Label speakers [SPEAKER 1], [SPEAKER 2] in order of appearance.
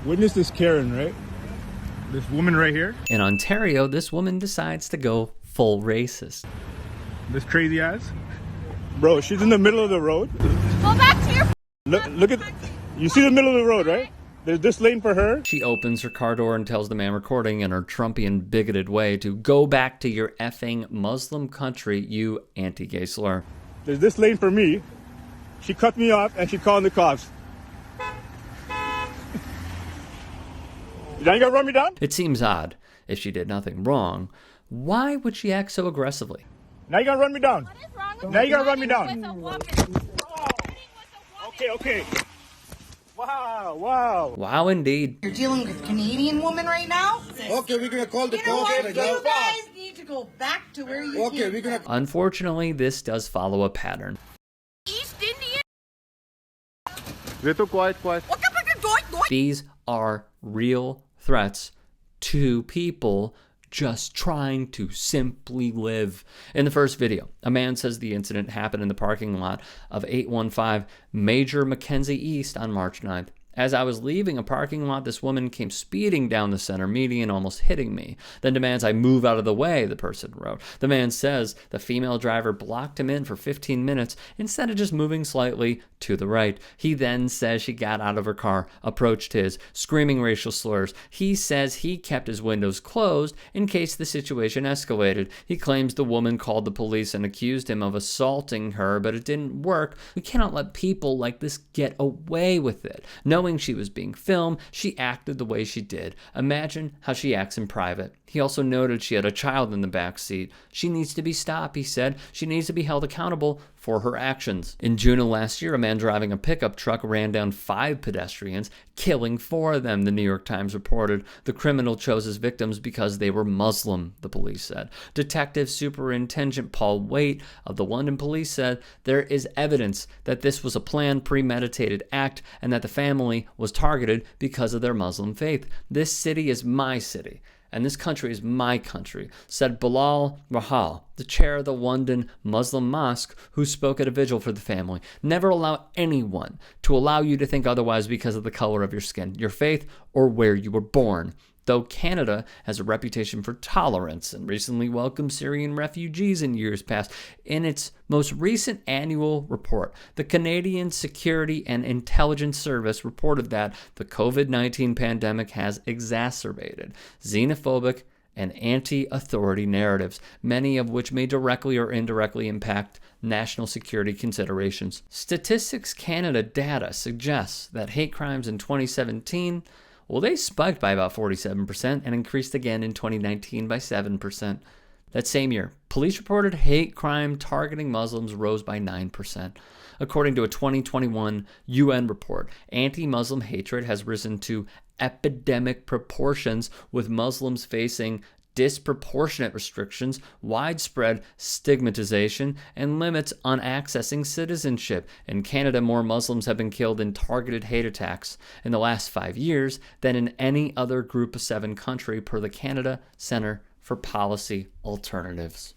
[SPEAKER 1] Witness this Karen, right? This woman right here.
[SPEAKER 2] In Ontario, this woman decides to go full racist.
[SPEAKER 1] This crazy ass. Bro, she's in the middle of the road.
[SPEAKER 3] Go back to your...
[SPEAKER 1] Look at... You see the middle of the road, right? There's this lane for her.
[SPEAKER 2] She opens her car door and tells the man recording in her Trumpian bigoted way to go back to your effing Muslim country, you anti-gay slur.
[SPEAKER 1] There's this lane for me. She cut me off and she called the cops. Now you gonna run me down?
[SPEAKER 2] It seems odd. If she did nothing wrong, why would she act so aggressively?
[SPEAKER 1] Now you gonna run me down?
[SPEAKER 3] What is wrong with
[SPEAKER 1] Now you
[SPEAKER 3] you?
[SPEAKER 1] gonna run me down?
[SPEAKER 3] With a woman.
[SPEAKER 1] Okay. Wow.
[SPEAKER 2] Wow, indeed.
[SPEAKER 4] You're dealing with a Canadian woman right now?
[SPEAKER 5] Okay, we're gonna call the
[SPEAKER 4] You know
[SPEAKER 5] cops
[SPEAKER 4] what?
[SPEAKER 5] right
[SPEAKER 4] You
[SPEAKER 5] now.
[SPEAKER 4] guys need to go back to where you
[SPEAKER 5] Okay,
[SPEAKER 4] came
[SPEAKER 5] we're gonna...
[SPEAKER 4] from.
[SPEAKER 2] Unfortunately, this does follow a pattern.
[SPEAKER 3] East Indian.
[SPEAKER 1] Quiet.
[SPEAKER 2] These are real threats to people just trying to simply live. In the first video, a man says the incident happened in the parking lot of 815 Major Mackenzie East on March 9th. As I was leaving a parking lot, this woman came speeding down the center median, almost hitting me, then demands I move out of the way, the person wrote. The man says the female driver blocked him in for 15 minutes instead of just moving slightly to the right. He then says she got out of her car, approached his, screaming racial slurs. He says he kept his windows closed in case the situation escalated. He claims the woman called the police and accused him of assaulting her, but it didn't work. We cannot let people like this get away with it. Knowing she was being filmed, she acted the way she did. Imagine how she acts in private. He also noted she had a child in the back seat. She needs to be stopped, he said. She needs to be held accountable for her actions. In June of last year, a man driving a pickup truck ran down 5 pedestrians, killing 4 of them, the New York Times reported. The criminal chose his victims because they were Muslim, the police said. Detective Superintendent Paul Waite of the London Police said there is evidence that this was a planned, premeditated act and that the family was targeted because of their Muslim faith. This city is my city. And this country is my country, said Bilal Rahal, the chair of the London Muslim mosque, who spoke at a vigil for the family. Never allow anyone to allow you to think otherwise because of the color of your skin, your faith, or where you were born. Though Canada has a reputation for tolerance and recently welcomed Syrian refugees in years past, in its most recent annual report, the Canadian Security and Intelligence Service reported that the COVID-19 pandemic has exacerbated xenophobic and anti-authority narratives, many of which may directly or indirectly impact national security considerations. Statistics Canada data suggests that hate crimes in 2017 they spiked by about 47% and increased again in 2019 by 7%. That same year, police reported hate crime targeting Muslims rose by 9%. According to a 2021 UN report, anti-Muslim hatred has risen to epidemic proportions, with Muslims facing disproportionate restrictions, widespread stigmatization, and limits on accessing citizenship. In Canada, more Muslims have been killed in targeted hate attacks in the last 5 years than in any other Group of 7 country, per the Canada Centre for Policy Alternatives.